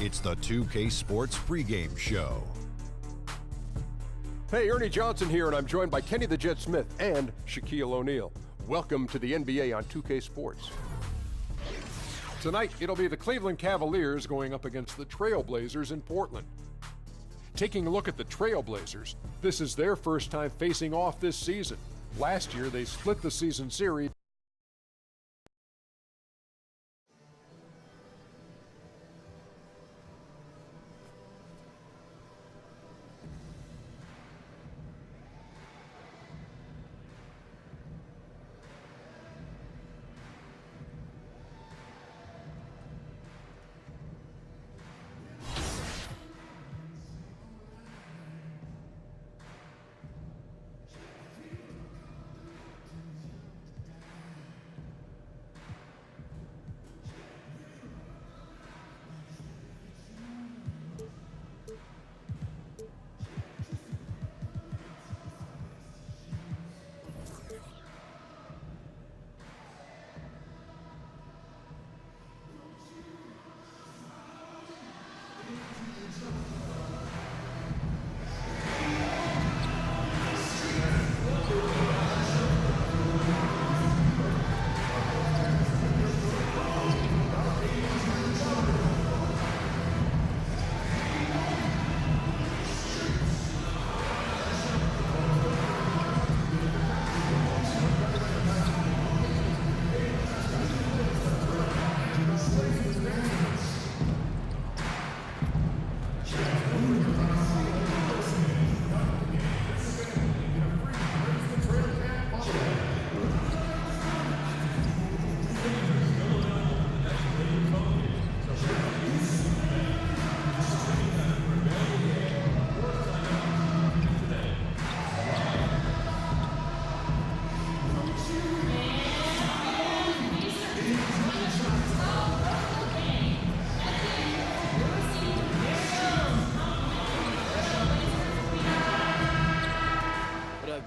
It's the 2K Sports pregame show. Hey, Ernie Johnson here, and I'm joined by Kenny the Jet Smith and Shaquille O'Neal. Welcome to the NBA on 2K Sports. Tonight, it'll be the Cleveland Cavaliers going up against the Trailblazers in Portland. Taking a look at the Trailblazers, this is their first time facing off this season. Last year, they split the season series.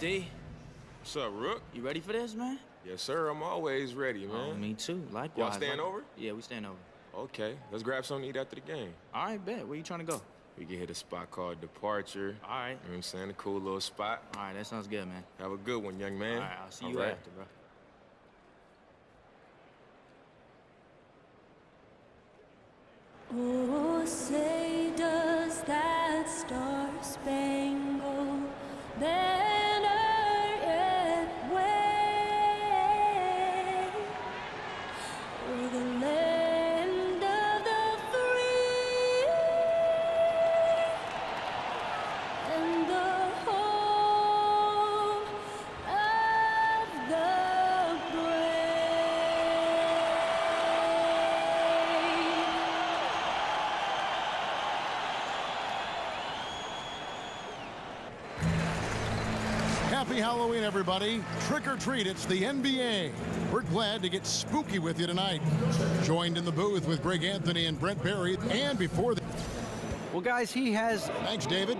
D. What's up, Rook? You ready for this, man? Yes, sir. I'm always ready, man. Oh, me too. Likewise. Y'all staying over? Yeah, we staying over. Okay. Let's grab something to eat after the game. All right, bet. Where you trying to go? We can hit a spot called Departure. All right. You know what I'm saying? A cool little spot. All right, that sounds good, man. Have a good one, young man. All right, I'll see you after, bro. Oh, say does that star-spangled banner yet wave o'er the land of the free and the home of the brave? Happy Halloween, everybody. Trick or treat, it's the NBA. We're glad to get spooky with you tonight. Joined in the booth with Greg Anthony and Brent Barry. And before the... Well, guys, he has... Thanks, David.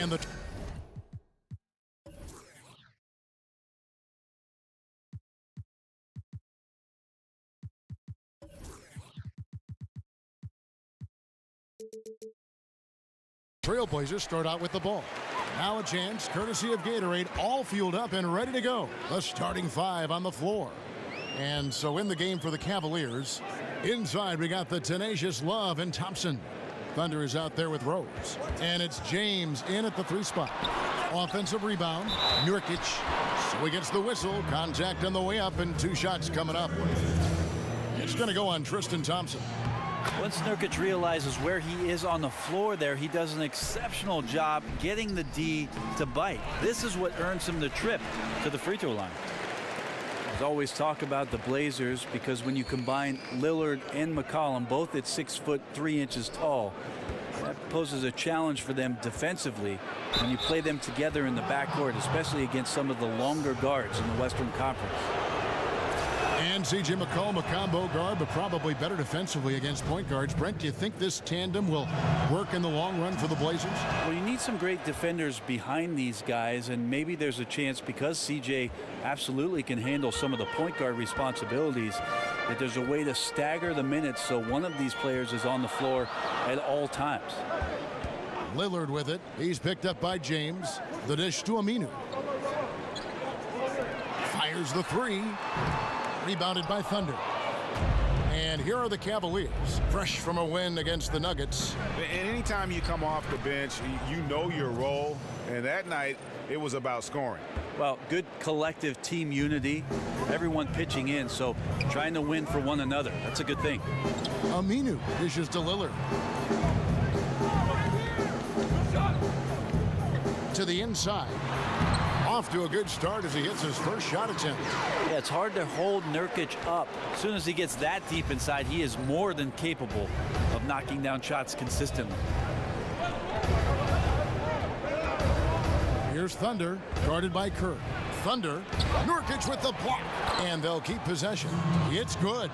And the Trailblazers start out with the ball. Now a chance, courtesy of Gatorade, all fueled up and ready to go. The starting five on the floor. And so in the game for the Cavaliers, inside we got the tenacious Love and Thompson. Thunder is out there with Rose. And it's James in at the 3 spot. Offensive rebound, Nurkic. So he gets the whistle, contact on the way up, and 2 shots coming up. It's going to go on Tristan Thompson. Once Nurkic realizes where he is on the floor there, he does an exceptional job getting the D to bite. This is what earns him the trip to the free throw line. There's always talk about the Blazers because when you combine Lillard and McCollum, both at 6'3" tall, That poses a challenge for them defensively when you play them together in the backcourt, especially against some of the longer guards in the Western Conference. And C.J. McCollum, a combo guard, but probably better defensively against point guards. Brent, do you think this tandem will work in the long run for the Blazers? Well, you need some great defenders behind these guys, and maybe there's a chance, because C.J. absolutely can handle some of the point guard responsibilities, that there's a way to stagger the minutes so one of these players is on the floor at all times. Lillard with it. He's picked up by James. The dish to Aminu. Fires the three. Rebounded by Thunder. And here are the Cavaliers, fresh from a win against the Nuggets. And anytime you come off the bench, you know your role. And that night, it was about scoring. Well, good collective team unity. Everyone pitching in, so trying to win for one another. That's a good thing. Aminu dishes to Lillard. To the inside. Off to a good start as he hits his first shot attempt. Yeah, it's hard to hold Nurkic up. As soon as he gets that deep inside, he is more than capable of knocking down shots consistently. Here's Thunder, guarded by Kerr. Thunder, Nurkic with the block, and they'll keep possession. It's good.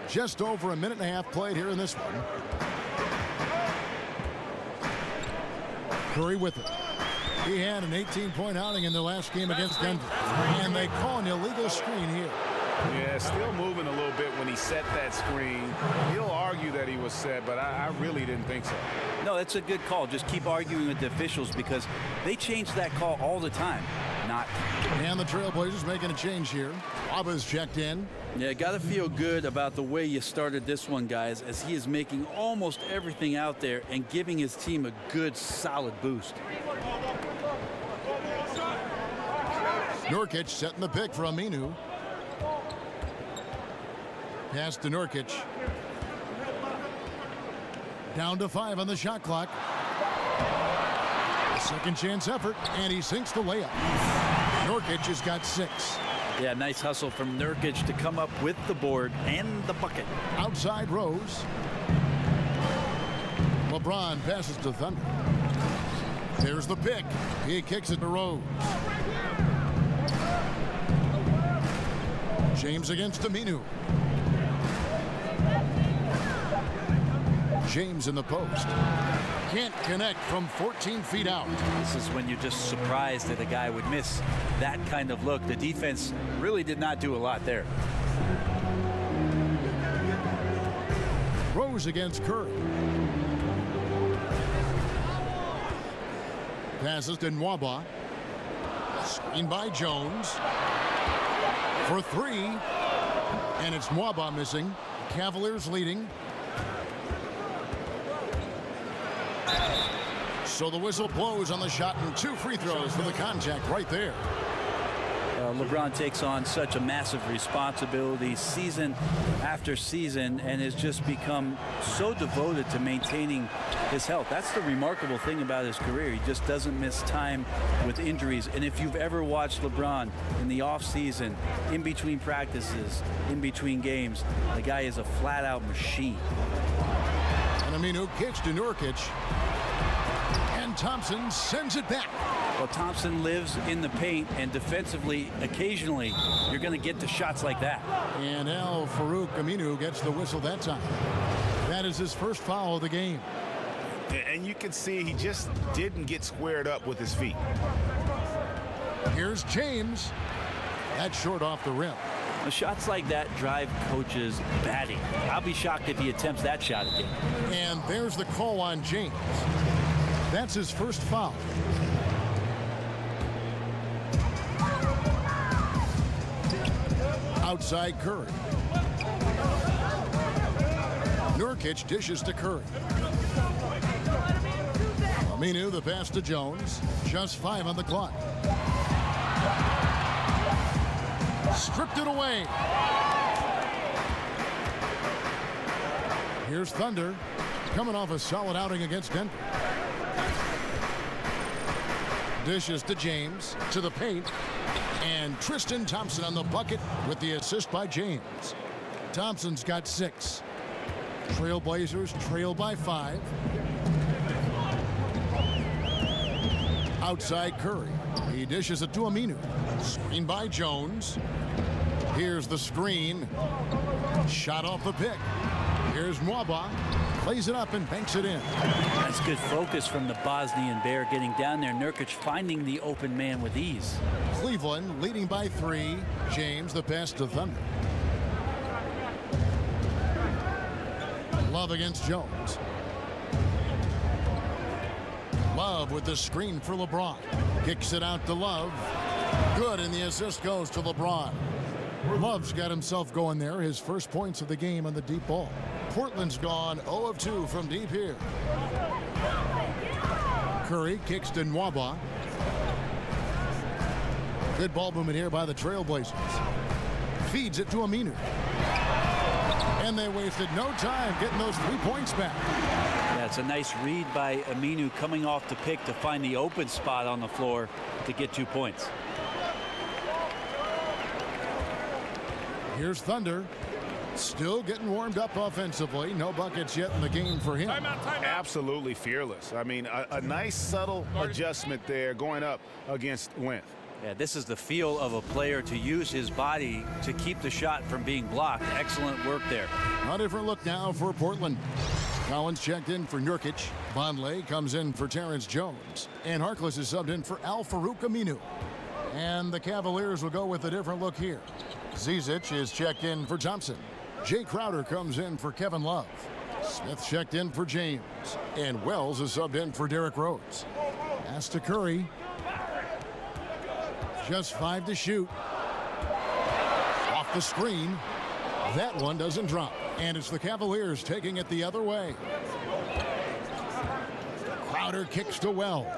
Just over a minute and a half played here in this one. Curry with it. He had an 18-point outing in the last game against Denver. And they call an illegal screen here. Yeah, still moving a little bit when he set that screen. He'll argue that he was set, but I really didn't think so. No, that's a good call. Just keep arguing with the officials because they change that call all the time. Not. And the Trailblazers making a change here. Waba's checked in. Yeah, got to feel good about the way you started this one, guys, as he is making almost everything out there and giving his team a good, solid boost. Nurkic setting the pick for Aminu. Pass to Nurkic. Down to 5 on the shot clock. Second chance effort, and he sinks the layup. Nurkic has got 6. Yeah, nice hustle from Nurkic to come up with the board and the bucket. Outside Rose. LeBron passes to Thunder. There's the pick. He kicks it to Rose. James against Aminu. James in the post. Can't connect from 14 feet out. This is when you're just surprised that a guy would miss that kind of look. The defense really did not do a lot there. Rose against Curry. Passes to Nwaba. Screen by Jones. For 3. And it's Nwaba missing. Cavaliers leading. So the whistle blows on the shot and 2 free throws for the contact right there. LeBron takes on such a massive responsibility season after season and has just become so devoted to maintaining his health. That's the remarkable thing about his career. He just doesn't miss time with injuries. And if you've ever watched LeBron in the offseason, in between practices, in between games, the guy is a flat-out machine. And Aminu kicks to Nurkic. And Thompson sends it back. Well, Thompson lives in the paint, and defensively, occasionally, you're going to get to shots like that. And Farouk Aminu gets the whistle that time. That is his first foul of the game. And you can see he just didn't get squared up with his feet. Here's James. That's short off the rim. Shots like that drive coaches batty. I'll be shocked if he attempts that shot again. And there's the call on James. That's his first foul. Outside Curry. Nurkic dishes to Curry. Aminu the pass to Jones. Just 5 on the clock. Stripped it away. Here's Thunder coming off a solid outing against Denver. Dishes to James, to the paint, and Tristan Thompson on the bucket with the assist by James. Thompson's got 6. Trailblazers trail by 5. Outside Curry. He dishes it to Aminu. Screen by Jones. Here's the screen. Shot off the pick. Here's Mwaba. Plays it up and banks it in. That's good focus from the Bosnian Bear getting down there. Nurkic finding the open man with ease. Cleveland leading by 3. James the pass to Thunder. Love against Jones. Love with the screen for LeBron. Kicks it out to Love. Good, and the assist goes to LeBron. Love's got himself going there. His first points of the game on the deep ball. Portland's gone 0 of 2 from deep here. Curry kicks to Nwaba. Good ball movement here by the Trailblazers. Feeds it to Aminu. And they wasted no time getting those 3 points back. Yeah, it's a nice read by Aminu coming off the pick to find the open spot on the floor to get 2 points. Here's Thunder. Still getting warmed up offensively. No buckets yet in the game for him. Absolutely fearless. I mean, a nice subtle adjustment there going up against length. Yeah, this is the feel of a player to use his body to keep the shot from being blocked. Excellent work there. A different look now for Portland. Collins checked in for Nurkic. Vonleh comes in for Terrence Jones. And Harkless is subbed in for Al-Farouq Aminu. And the Cavaliers will go with a different look here. Zizic is checked in for Thompson. Jay Crowder comes in for Kevin Love. Smith checked in for James. And Wells is subbed in for Derrick Rose. Pass to Curry. Just 5 to shoot. Off the screen. That one doesn't drop. And it's the Cavaliers taking it the other way. Crowder kicks to Wells.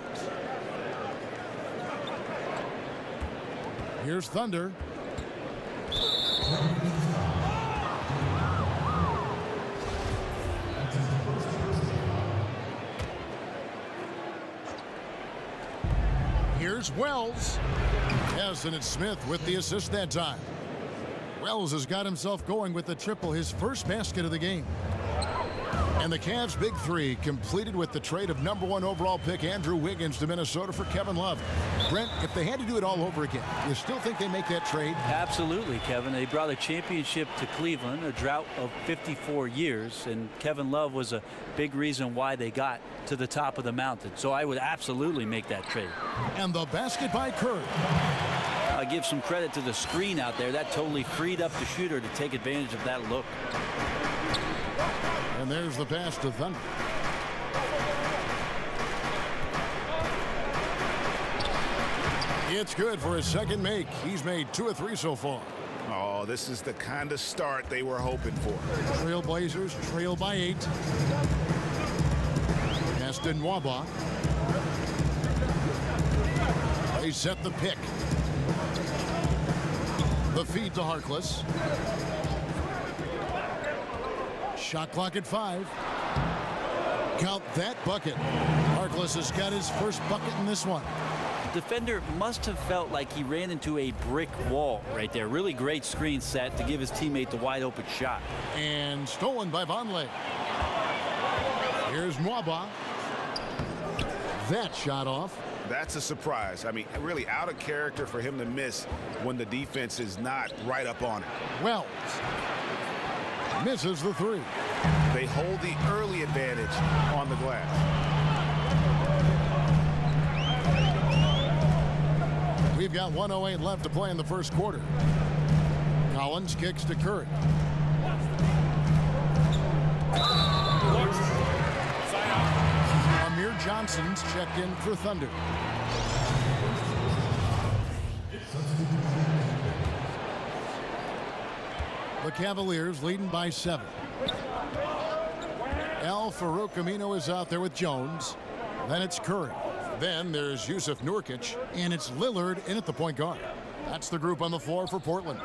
Here's Thunder. Here's Wells. Yes, and it's Smith with the assist that time. Wells has got himself going with the triple, his first basket of the game. And the Cavs' big 3 completed with the trade of #1 overall pick Andrew Wiggins to Minnesota for Kevin Love. Brent, if they had to do it all over again, you still think they make that trade? Absolutely, Kevin. They brought a championship to Cleveland, a drought of 54 years, and Kevin Love was a big reason why they got to the top of the mountain. So I would absolutely make that trade. And the basket by Curry. I give some credit to the screen out there. That totally freed up the shooter to take advantage of that look. And there's the pass to Thunder. It's good for his second make. He's made 2 of 3 so far. Oh, this is the kind of start they were hoping for. Trailblazers trail by 8. Pass to Nwaba. They set the pick. The feed to Harkless. Shot clock at 5. Count that bucket. Harkless has got his first bucket in this one. Defender must have felt like he ran into a brick wall right there. Really great screen set to give his teammate the wide open shot. And stolen by Vonleh. Here's Mwaba. That shot off. That's a surprise. I mean, really out of character for him to miss when the defense is not right up on it. Wells misses the 3. They hold the early advantage on the glass. We've got 1:08 left to play in the first quarter. Collins kicks to Curry. Amir Johnson's checked in for Thunder. The Cavaliers leading by 7. Al-Farouq Aminu is out there with Jones. Then it's Curry. Then there's Yusuf Nurkic, and it's Lillard in at the point guard. That's the group on the floor for Portland.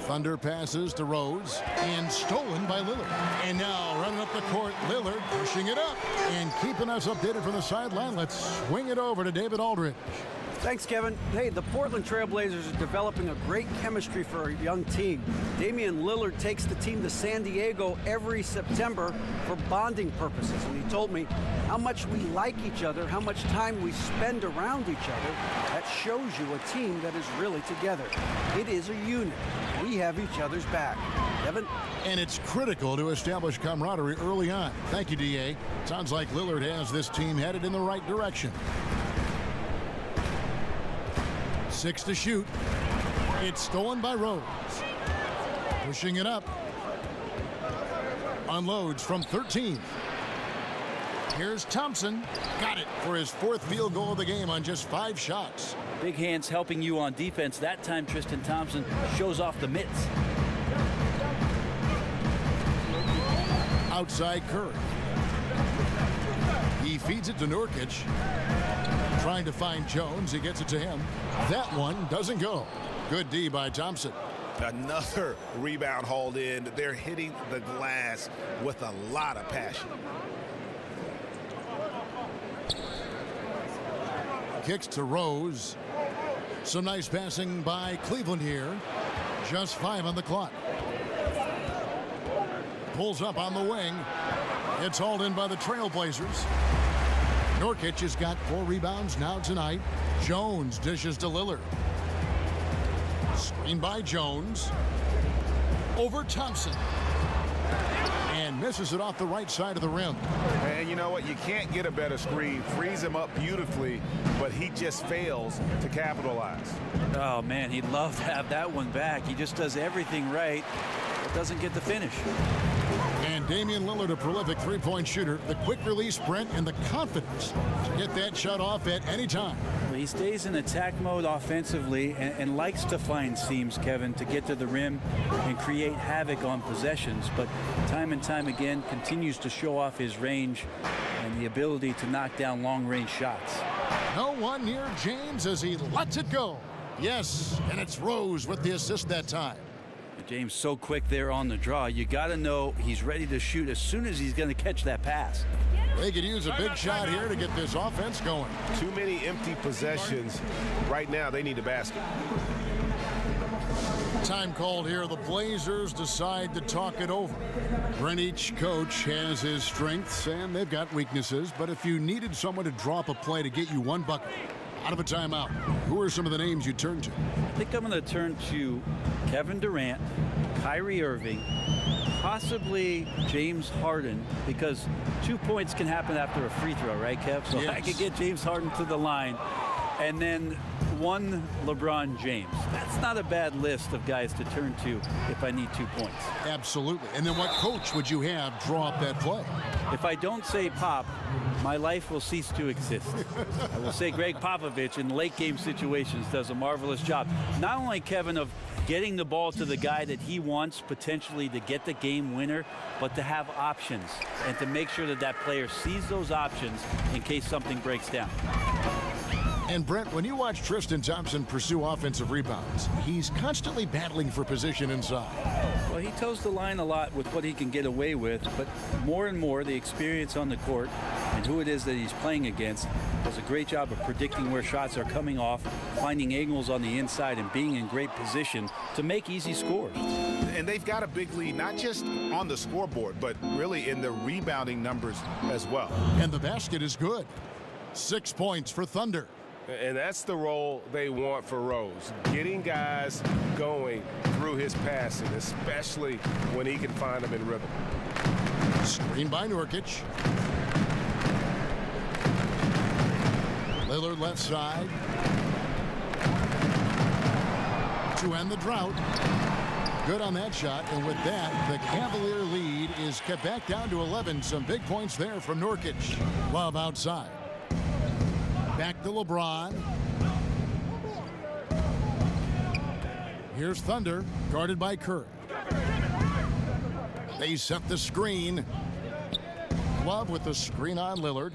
Thunder passes to Rose, and stolen by Lillard. And now running up the court, Lillard pushing it up and keeping us updated from the sideline. Let's swing it over to David Aldridge. Thanks, Kevin. Hey, the Portland Trailblazers are developing a great chemistry for a young team. Damian Lillard takes the team to San Diego every September for bonding purposes, and he told me how much we like each other, how much time we spend around each other. That shows you a team that is really together. It is a unit. We have each other's back. Kevin? And it's critical to establish camaraderie early on. Thank you, D.A. Sounds like Lillard has this team headed in the right direction. 6 to shoot. It's stolen by Rose. Pushing it up. Unloads from 13. Here's Thompson. Got it for his 4th field goal of the game on just 5 shots. Big hands helping you on defense. That time Tristan Thompson shows off the mitts. Outside Curry. He feeds it to Nurkic. Trying to find Jones. He gets it to him. That one doesn't go. Good D by Thompson. Another rebound hauled in. They're hitting the glass with a lot of passion. Kicks to Rose. Some nice passing by Cleveland here. Just 5 on the clock. Pulls up on the wing. It's hauled in by the Trailblazers. Nurkic has got 4 rebounds now tonight. Jones dishes to Lillard. Screen by Jones. Over Thompson. And misses it off the right side of the rim. And you know what? You can't get a better screen. Frees him up beautifully, but he just fails to capitalize. Oh, man, he'd love to have that one back. He just does everything right, but doesn't get the finish. And Damian Lillard, a prolific three-point shooter, the quick release sprint and the confidence to get that shot off at any time. Well, he stays in attack mode offensively and likes to find seams, Kevin, to get to the rim and create havoc on possessions, but time and time again continues to show off his range and the ability to knock down long-range shots. No one near James as he lets it go. Yes, and it's Rose with the assist that time. James so quick there on the draw. You got to know he's ready to shoot as soon as he's going to catch that pass. They could use a big shot here to get this offense going. Too many empty possessions. Right now, they need a basket. Time called here. The Blazers decide to talk it over. Each coach has his strengths and they've got weaknesses, but if you needed someone to drop a play to get you 1 bucket out of a timeout, who are some of the names you turn to? I think I'm going to turn to Kevin Durant, Kyrie Irving, possibly James Harden, because 2 points can happen after a free throw, right, Kev? So yes. I could get James Harden to the line. And then 1 LeBron James. That's not a bad list of guys to turn to if I need 2 points. Absolutely. And then what coach would you have draw up that play? If I don't say Pop, my life will cease to exist. I will say Greg Popovich in late game situations does a marvelous job. Not only, Kevin, of getting the ball to the guy that he wants potentially to get the game winner, but to have options and to make sure that that player sees those options in case something breaks down. And Brent, when you watch Tristan Thompson pursue offensive rebounds, he's constantly battling for position inside. Well, he toes the line a lot with what he can get away with, but more and more the experience on the court and who it is that he's playing against does a great job of predicting where shots are coming off, finding angles on the inside, and being in great position to make easy scores. And they've got a big lead, not just on the scoreboard, but really in the rebounding numbers as well. And the basket is good. 6 points for Thunder. And that's the role they want for Rose, getting guys going through his passing, especially when he can find them in rhythm. Screen by Nurkic. Lillard left side. To end the drought. Good on that shot, and with that, the Cavalier lead is kept back down to 11. Some big points there from Nurkic. Love outside. Back to LeBron. Here's Thunder, guarded by Curry. They set the screen. Love with the screen on Lillard.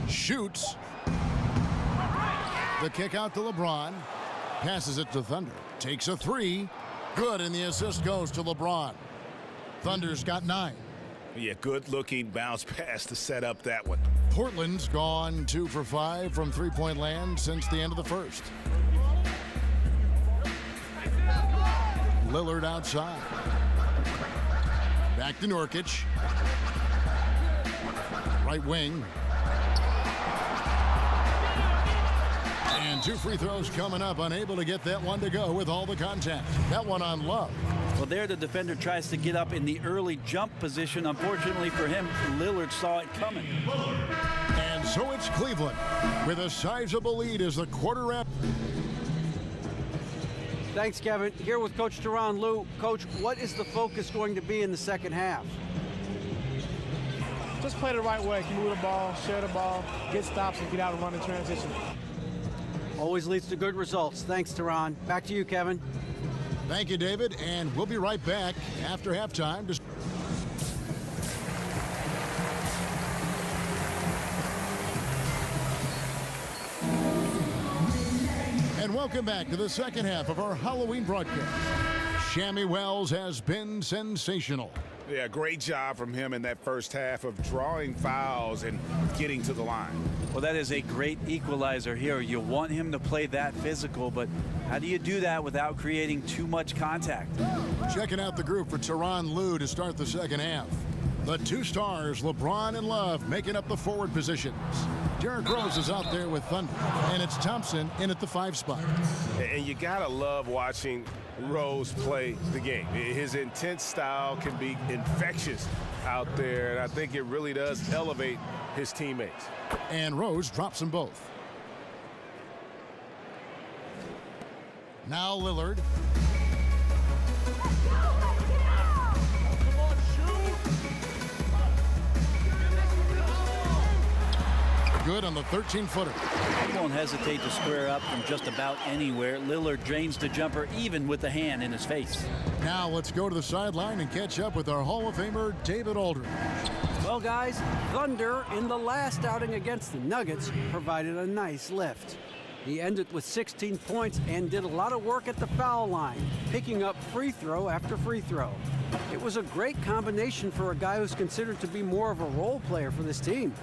Shoots. The kick out to LeBron. Passes it to Thunder. Takes a 3. Good, and the assist goes to LeBron. Thunder's got 9. Yeah, good-looking bounce pass to set up that one. Portland's gone 2 for 5 from three-point land since the end of the first. Lillard outside. Back to Nurkic. Right wing. And 2 free throws coming up. Unable to get that one to go with all the contact. That one on Love. Well, there the defender tries to get up in the early jump position. Unfortunately for him, Lillard saw it coming. And so it's Cleveland with a sizable lead as the quarter wrap. Thanks, Kevin. Here with Coach Tyronn Lue. Coach, what is the focus going to be in the second half? Just play the right way. Move the ball, share the ball, get stops, and get out and run in transition. Always leads to good results. Thanks, Tyronn. Back to you, Kevin. Thank you, David, and we'll be right back after halftime. And welcome back to the second half of our Halloween broadcast. Shammy Wells has been sensational. Yeah, great job from him in that first half of drawing fouls and getting to the line. Well, that is a great equalizer here. You want him to play that physical, but how do you do that without creating too much contact? Checking out the group for Tyronn Lue to start the second half. The 2 stars, LeBron and Love, making up the forward positions. Derrick Rose is out there with Thunder, and it's Thompson in at the 5 spot. And you gotta love watching Rose play the game. His intense style can be infectious out there, and I think it really does elevate his teammates. And Rose drops them both. Now Lillard. Good on the 13-footer. He won't hesitate to square up from just about anywhere. Lillard drains the jumper even with the hand in his face. Now let's go to the sideline and catch up with our Hall of Famer, David Aldridge. Well, guys, Thunder in the last outing against the Nuggets provided a nice lift. He ended with 16 points and did a lot of work at the foul line, picking up free throw after free throw. It was a great combination for a guy who's considered to be more of a role player for this team.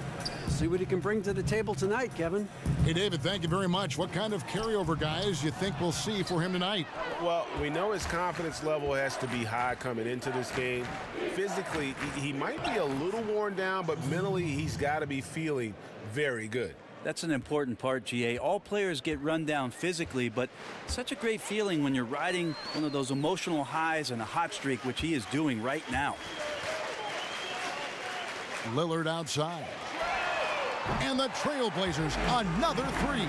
See what he can bring to the table tonight, Kevin. Hey, David, thank you very much. What kind of carryover guys you think we'll see for him tonight? Well, we know his confidence level has to be high coming into this game. Physically, he might be a little worn down, but mentally, he's got to be feeling very good. That's an important part, GA. All players get run down physically, but such a great feeling when you're riding one of those emotional highs and a hot streak, which he is doing right now. Lillard outside. And the Trailblazers, another 3.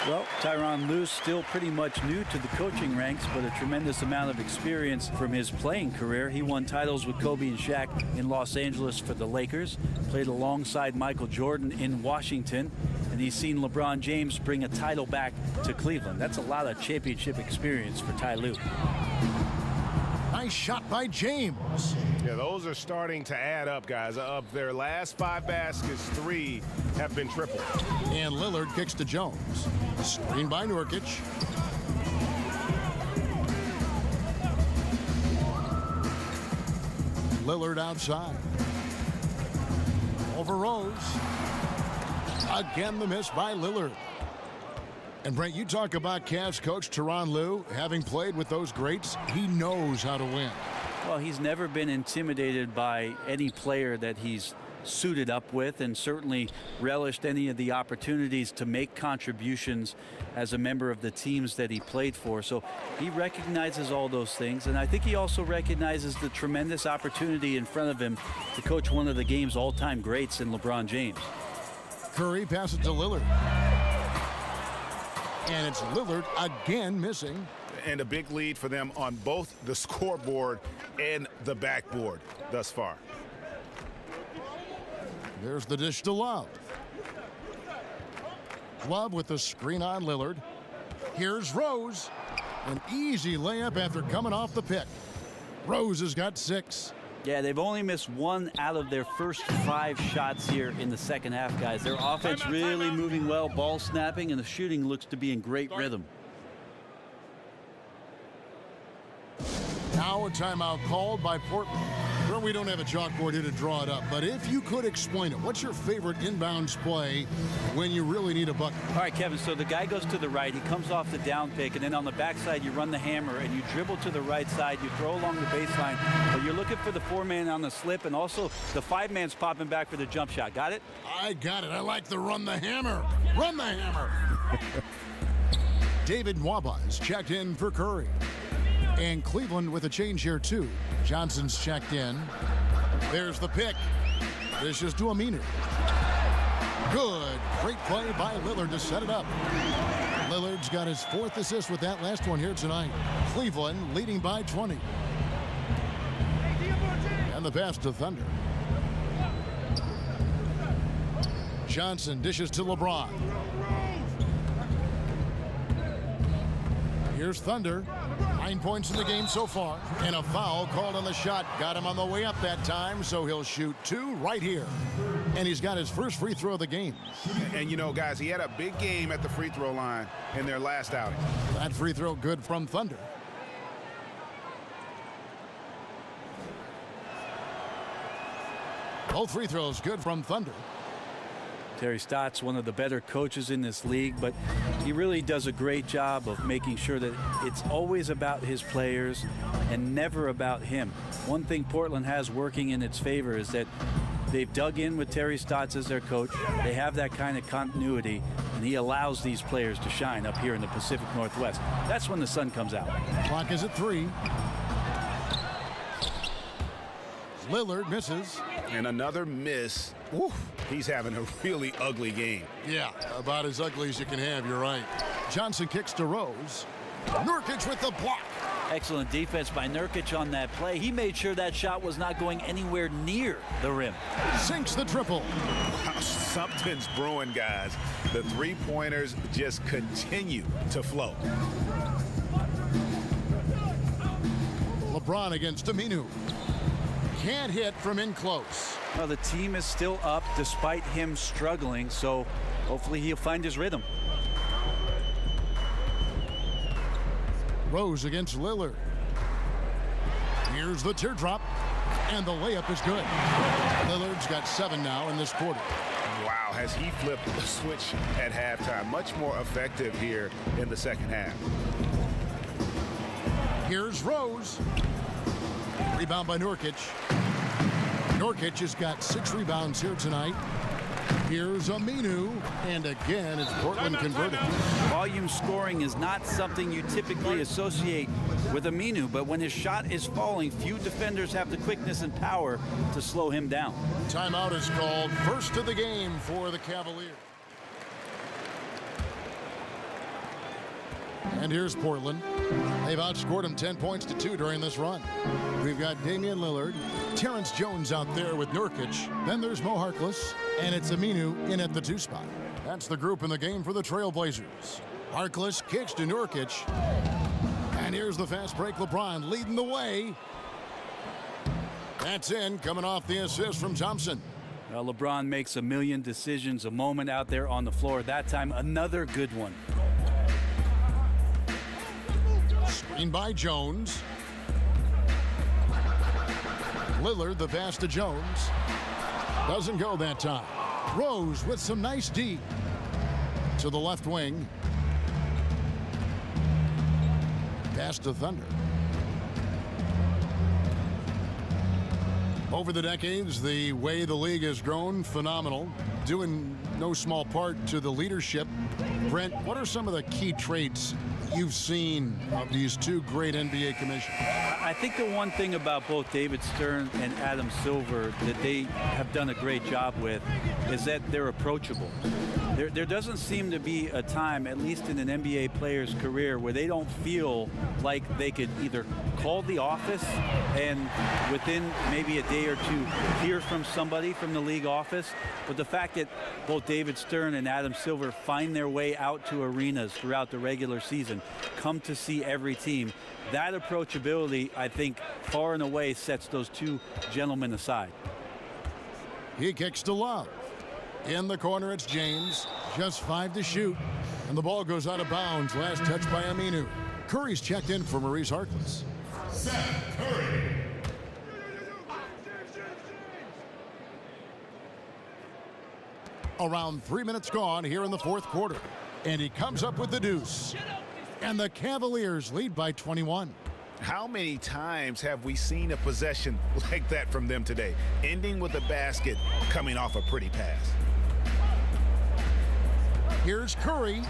Well, Tyronn Lue still pretty much new to the coaching ranks, but a tremendous amount of experience from his playing career. He won titles with Kobe and Shaq in Los Angeles for the Lakers, played alongside Michael Jordan in Washington, and he's seen LeBron James bring a title back to Cleveland. That's a lot of championship experience for Ty Lue. Nice shot by James. Yeah, those are starting to add up, guys. Of their last 5 baskets, 3 have been triple. And Lillard kicks to Jones. Screen by Nurkic. Lillard outside. Over Rose. Again, the miss by Lillard. And Brent, you talk about Cavs coach Tyronn Lue, having played with those greats, he knows how to win. Well, he's never been intimidated by any player that he's suited up with, and certainly relished any of the opportunities to make contributions as a member of the teams that he played for. So he recognizes all those things, and I think he also recognizes the tremendous opportunity in front of him to coach one of the game's all-time greats in LeBron James. Curry passes to Lillard. And it's Lillard again missing. And a big lead for them on both the scoreboard and the backboard thus far. There's the dish to Love. Love with the screen on Lillard. Here's Rose. An easy layup after coming off the pick. Rose has got 6. Yeah, they've only missed 1 out of their first 5 shots here in the second half, guys. Their offense really moving well, ball snapping, and the shooting looks to be in great rhythm. Now a timeout called by Portland. Sure, we don't have a chalkboard here to draw it up, but if you could explain it, what's your favorite inbounds play when you really need a bucket? All right, Kevin, so the guy goes to the right. He comes off the down pick, and then on the backside, you run the hammer, and you dribble to the right side. You throw along the baseline, but you're looking for the 4-man on the slip, and also the 5-man's popping back for the jump shot. Got it? I got it. I like the run the hammer. Run the hammer. David Nwaba is checked in for Curry. And Cleveland with a change here, too. Johnson's checked in. There's the pick. This is to Aminu. Good. Great play by Lillard to set it up. Lillard's got his 4th assist with that last one here tonight. Cleveland leading by 20. And the pass to Thunder. Johnson dishes to LeBron. Here's Thunder. 9 points in the game so far. And a foul called on the shot. Got him on the way up that time, so he'll shoot 2 right here. And he's got his first free throw of the game. And, you know, guys, he had a big game at the free throw line in their last outing. That free throw good from Thunder. Both free throws good from Thunder. Terry Stotts, one of the better coaches in this league, but he really does a great job of making sure that it's always about his players and never about him. One thing Portland has working in its favor is that they've dug in with Terry Stotts as their coach. They have that kind of continuity, and he allows these players to shine up here in the Pacific Northwest. That's when the sun comes out. Clock is at 3. Lillard misses. And another miss. Oof, he's having a really ugly game. Yeah, about as ugly as you can have, you're right. Johnson kicks to Rose. Nurkic with the block. Excellent defense by Nurkic on that play. He made sure that shot was not going anywhere near the rim. Sinks the triple. Wow, something's brewing, guys. The three-pointers just continue to flow. LeBron against Aminu. Can't hit from in close. Well, the team is still up despite him struggling, so hopefully he'll find his rhythm. Rose against Lillard. Here's the teardrop, and the layup is good. Lillard's got 7 now in this quarter. Wow, has he flipped the switch at halftime? Much more effective here in the second half. Here's Rose. Rebound by Nurkic. Nurkic has got 6 rebounds here tonight. Here's Aminu, and again it's Portland converting. Volume scoring is not something you typically associate with Aminu, but when his shot is falling, few defenders have the quickness and power to slow him down. Timeout is called. First of the game for the Cavaliers. And here's Portland. They've outscored them 10 points to 2 during this run. We've got Damian Lillard, Terrence Jones out there with Nurkic. Then there's Mo Harkless, and it's Aminu in at the 2 spot. That's the group in the game for the Trailblazers. Harkless kicks to Nurkic. And here's the fast break. LeBron leading the way. That's in, coming off the assist from Thompson. Well, LeBron makes a million decisions a moment out there on the floor. That time, another good one. Screen by Jones. Lillard, the pass to Jones. Doesn't go that time. Rose with some nice D to the left wing. Pass to Thunder. Over the decades, the way the league has grown, phenomenal. Due in no small part to the leadership. Brent, what are some of the key traits you've seen of these 2 great NBA commissioners? I think the one thing about both David Stern and Adam Silver that they have done a great job with is that they're approachable. There doesn't seem to be a time, at least in an NBA player's career, where they don't feel like they could either call the office and within maybe a day or 2 hear from somebody from the league office. But the fact that both David Stern and Adam Silver find their way out to arenas throughout the regular season, come to see every team, that approachability, I think, far and away sets those 2 gentlemen aside. He kicks to Love. In the corner, it's James. Just 5 to shoot. And the ball goes out of bounds. Last touch by Aminu. Curry's checked in for Maurice Harkless. Seth Curry. Around 3 minutes gone here in the fourth quarter. And he comes up with the deuce. And the Cavaliers lead by 21. How many times have we seen a possession like that from them today, ending with a basket coming off a pretty pass? Here's Curry,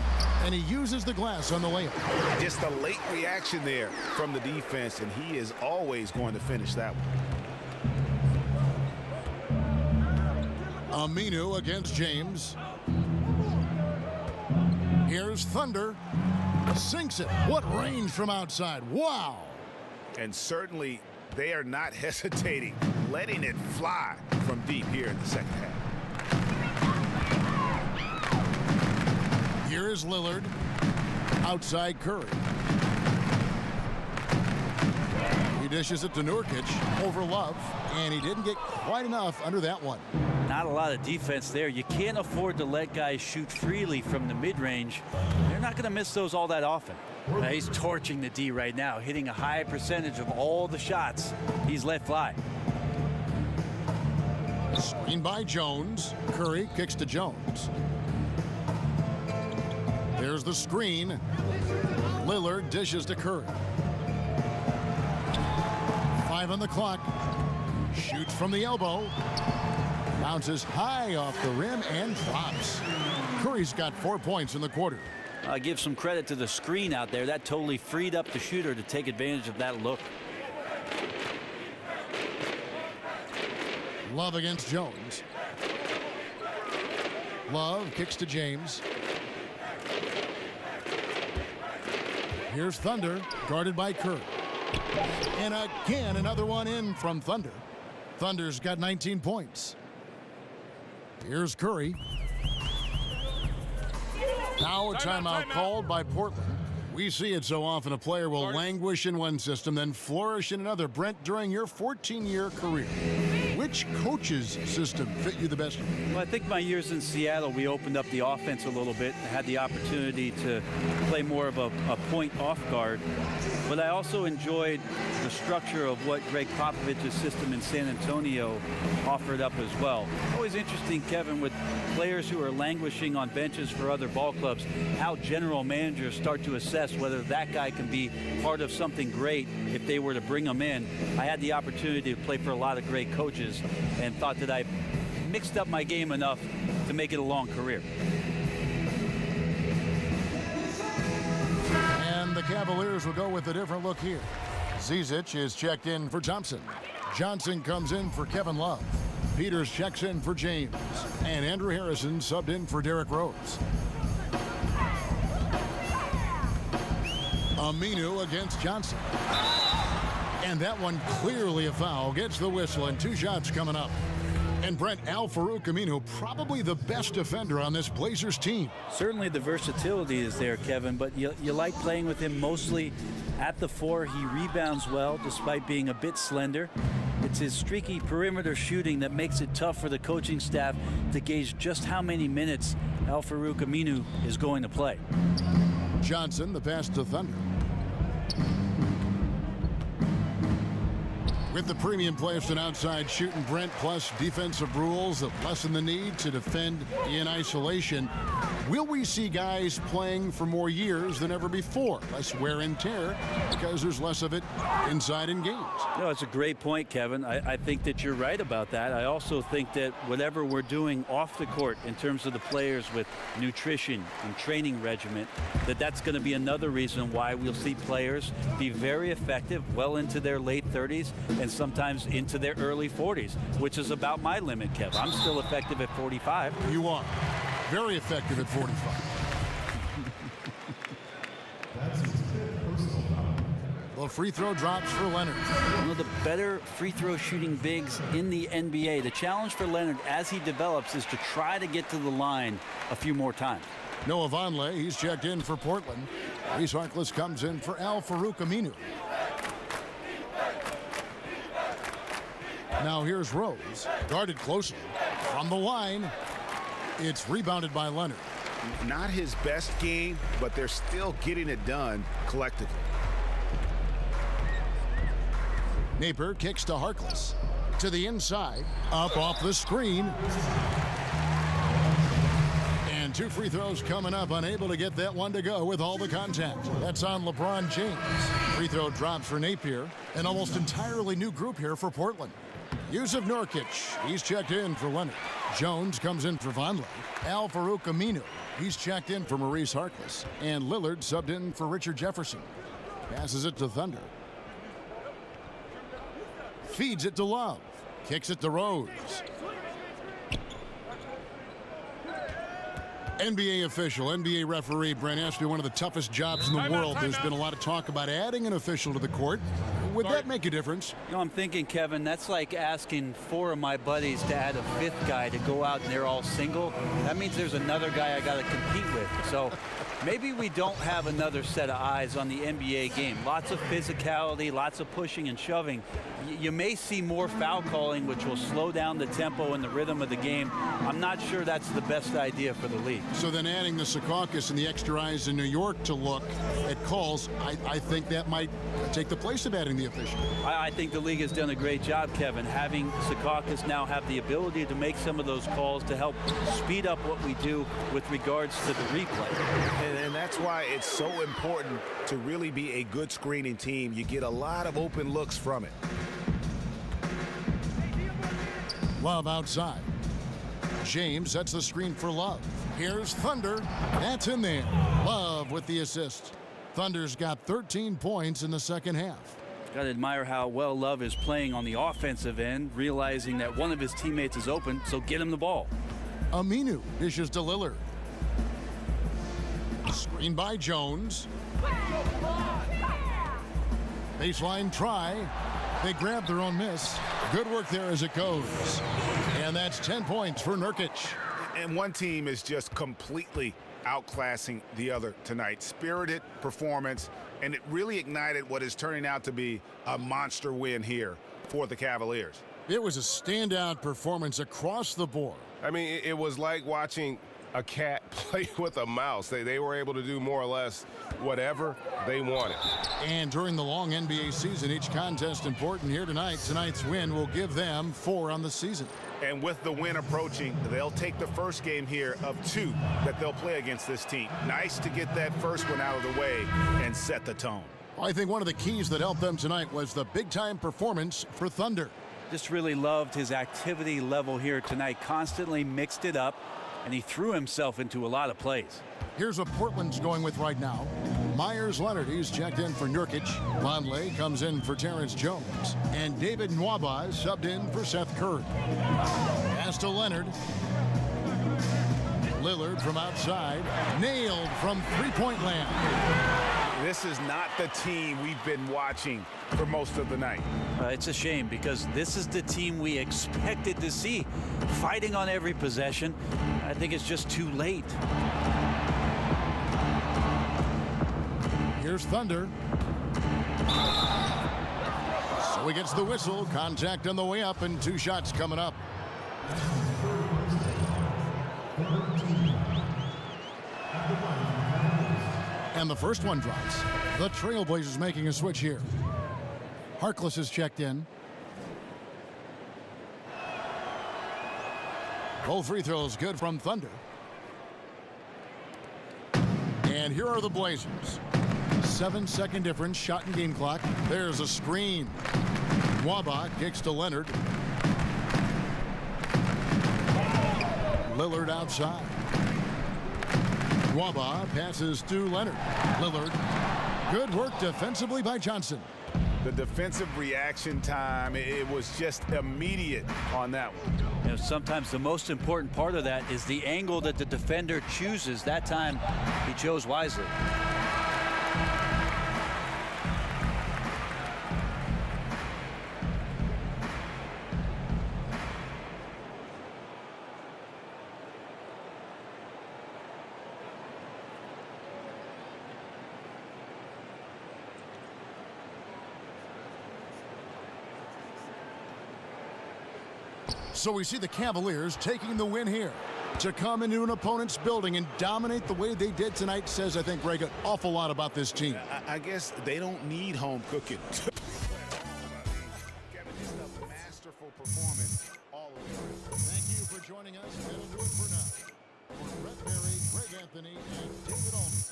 and he uses the glass on the layup. Just a late reaction there from the defense, and he is always going to finish that one. Aminu against James. Here's Thunder. Sinks it. What range from outside. Wow. And certainly they are not hesitating, letting it fly from deep here in the second half. Here is Lillard. Outside Curry. He dishes it to Nurkic over Love, and he didn't get quite enough under that one. Not a lot of defense there. You can't afford to let guys shoot freely from the mid-range. They're not going to miss those all that often. He's torching the D right now, hitting a high percentage of all the shots he's let fly. Screen by Jones. Curry kicks to Jones. There's the screen. Lillard dishes to Curry. 5 on the clock. Shoots from the elbow. Bounces high off the rim and drops. Curry's got 4 points in the quarter. I give some credit to the screen out there. That totally freed up the shooter to take advantage of that look. Love against Jones. Love kicks to James. Here's Thunder, guarded by Curry. And again, another one in from Thunder. Thunder's got 19 points. Here's Curry. Now a timeout called by Portland. We see it so often. A player will languish in one system, then flourish in another. Brent, during your 14-year career, which coach's system fit you the best? Well, I think my years in Seattle, we opened up the offense a little bit. I had the opportunity to play more of a point off guard. But I also enjoyed the structure of what Greg Popovich's system in San Antonio offered up as well. Always interesting, Kevin, with players who are languishing on benches for other ball clubs, how general managers start to assess whether that guy can be part of something great if they were to bring him in. I had the opportunity to play for a lot of great coaches and thought that I mixed up my game enough to make it a long career. And the Cavaliers will go with a different look here. Zizic is checked in for Thompson. Johnson comes in for Kevin Love. Peters checks in for James. And Andrew Harrison subbed in for Derrick Rose. Aminu against Johnson. And that one clearly a foul. Gets the whistle and 2 shots coming up. And Brent, Al-Farouq Aminu, probably the best defender on this Blazers team. Certainly the versatility is there, Kevin, but you like playing with him mostly at the 4. He rebounds well despite being a bit slender. It's his streaky perimeter shooting that makes it tough for the coaching staff to gauge just how many minutes Al-Farouq Aminu is going to play. Johnson, the pass to Thunder. With the premium players and outside shooting, Brent, plus defensive rules that lessen the need to defend in isolation, will we see guys playing for more years than ever before? Less wear and tear because there's less of it inside in games. No, it's a great point, Kevin. I think that you're right about that. I also think that whatever we're doing off the court in terms of the players with nutrition and training regimen, that's going to be another reason why we'll see players be very effective well into their late 30s and sometimes into their early 40s, which is about my limit, Kev. I'm still effective at 45. You are. Very effective at 45. The free throw drops for Leonard. One of the better free throw shooting bigs in the NBA. The challenge for Leonard as he develops is to try to get to the line a few more times. Noah Vonleh, he's checked in for Portland. Reese Harkless comes in for Al-Farouq Aminu. Now here's Rose, guarded closely. From the line, it's rebounded by Leonard. Not his best game, but they're still getting it done collectively. Napier kicks to Harkless. To the inside, up off the screen. 2 free throws coming up, unable to get that one to go with all the contact. That's on LeBron James. Free throw drops for Napier. An almost entirely new group here for Portland. Yusuf Nurkic, he's checked in for Leonard. Jones comes in for Vonleh. Al-Farouq Aminu, he's checked in for Maurice Harkless. And Lillard subbed in for Richard Jefferson. Passes it to Thunder. Feeds it to Love. Kicks it to Rose. NBA official, NBA referee, Brent, has to be one of the toughest jobs in the world. There's been a lot of talk about adding an official to the court. Would that make a difference? You know, I'm thinking, Kevin, that's like asking 4 of my buddies to add a 5th guy to go out and they're all single. That means there's another guy I got to compete with. So maybe we don't have another set of eyes on the NBA game. Lots of physicality, lots of pushing and shoving. You may see more foul calling, which will slow down the tempo and the rhythm of the game. I'm not sure that's the best idea for the league. So then adding the Secaucus and the extra eyes in New York to look at calls, I think that might take the place of adding the official. I think the league has done a great job, Kevin, having Secaucus now have the ability to make some of those calls to help speed up what we do with regards to the replay. And that's why it's so important to really be a good screening team. You get a lot of open looks from it. Love outside. James sets the screen for Love. Here's Thunder. That's in there. Love with the assist. Thunder's got 13 points in the second half. Got to admire how well Love is playing on the offensive end, realizing that one of his teammates is open, so get him the ball. Aminu dishes to Lillard. Screen by Jones. Baseline try. They grab their own miss. Good work there as it goes. And that's 10 points for Nurkic. And one team is just completely outclassing the other tonight. Spirited performance, and it really ignited what is turning out to be a monster win here for the Cavaliers. It was a standout performance across the board. I mean, it was like watching a cat play with a mouse. They were able to do more or less whatever they wanted. And during the long NBA season, each contest important here tonight. Tonight's win will give them 4 on the season. And with the win approaching, they'll take the first game here of 2 that they'll play against this team. Nice to get that first one out of the way and set the tone. I think one of the keys that helped them tonight was the big-time performance for Thunder. Just really loved his activity level here tonight. Constantly mixed it up, and he threw himself into a lot of plays. Here's what Portland's going with right now. Myers Leonard, he's checked in for Nurkic. Vonleh comes in for Terrence Jones. And David Nwaba subbed in for Seth Curry. Pass to Leonard. Lillard from outside. Nailed from three-point land. This is not the team we've been watching for most of the night. It's a shame because this is the team we expected to see fighting on every possession. I think it's just too late. Here's Thunder. So he gets the whistle. Contact on the way up and 2 shots coming up. And the first one drops. The Trailblazers making a switch here. Harkless is checked in. Both free throws good from Thunder. And here are the Blazers. 7-second difference, shot and game clock. There's a screen. Nwaba kicks to Leonard. Lillard outside. Nwaba passes to Leonard. Lillard. Good work defensively by Johnson. The defensive reaction time, it was just immediate on that one. You know, sometimes the most important part of that is the angle that the defender chooses. That time, he chose wisely. So we see the Cavaliers taking the win here. To come into an opponent's building and dominate the way they did tonight says, I think, Greg, an awful lot about this team. I guess they don't need home cooking. Masterful performance all around. Thank you for joining us. That'll do it for now. For Brett Berry, Greg Anthony, and David Alden.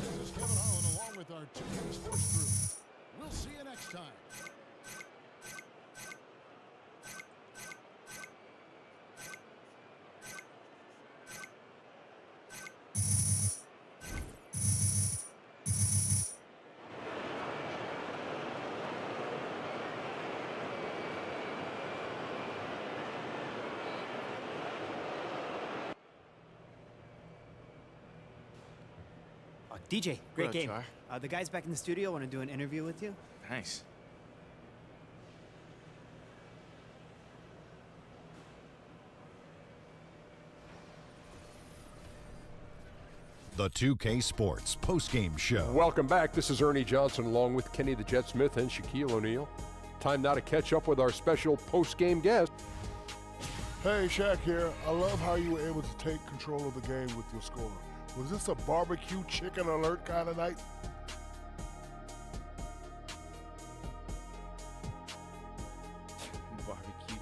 This is Kevin Holland along with our 2K Sports crew. We'll see you next time. DJ, great up, game. Char? The guys back in the studio want to do an interview with you. Thanks. The 2K Sports postgame show. Welcome back. This is Ernie Johnson along with Kenny the Jet Smith and Shaquille O'Neal. Time now to catch up with our special post-game guest. Hey, Shaq here. I love how you were able to take control of the game with your score. Was this a barbecue chicken alert kind of night? Barbecue.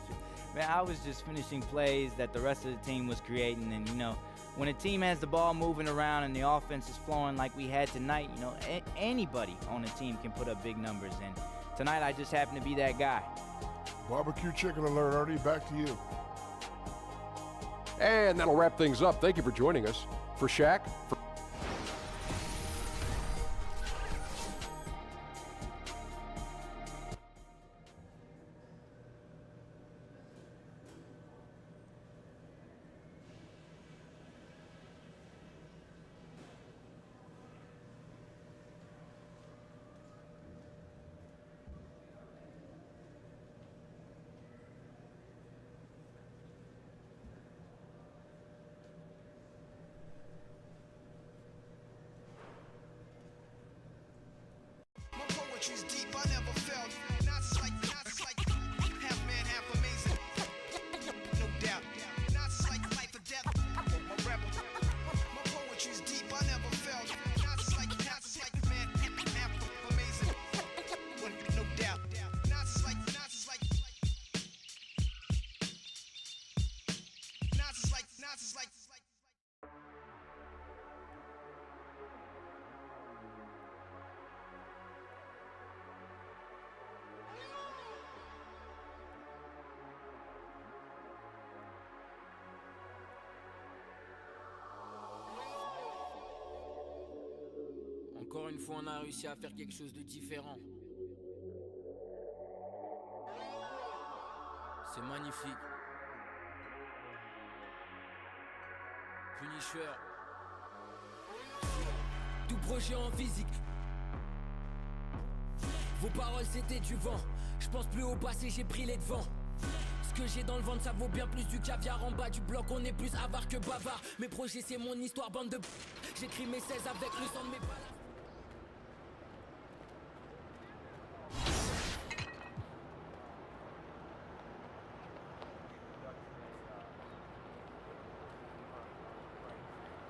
Man, I was just finishing plays that the rest of the team was creating, and you know, when a team has the ball moving around and the offense is flowing like we had tonight, you know, anybody on the team can put up big numbers, and tonight I just happened to be that guy. Barbecue chicken alert, Ernie. Back to you. And that'll wrap things up. Thank you for joining us. For Shaq. Poetry's deep, I never felt. Not like half man, half amazing. No doubt. Not like life or death. My rebel. My poetry's deep, I never felt. Not like man, half amazing. No doubt. Not like Encore une fois, on a réussi à faire quelque chose de différent. C'est magnifique. Punisher. Tout projet en physique. Vos paroles c'était du vent. Je pense plus au passé, j'ai pris les devants. Ce que j'ai dans le ventre, ça vaut bien plus du caviar en bas du bloc. On est plus avare que bavard. Mes projets c'est mon histoire, bande de... J'écris mes 16 avec le sang de mes balles.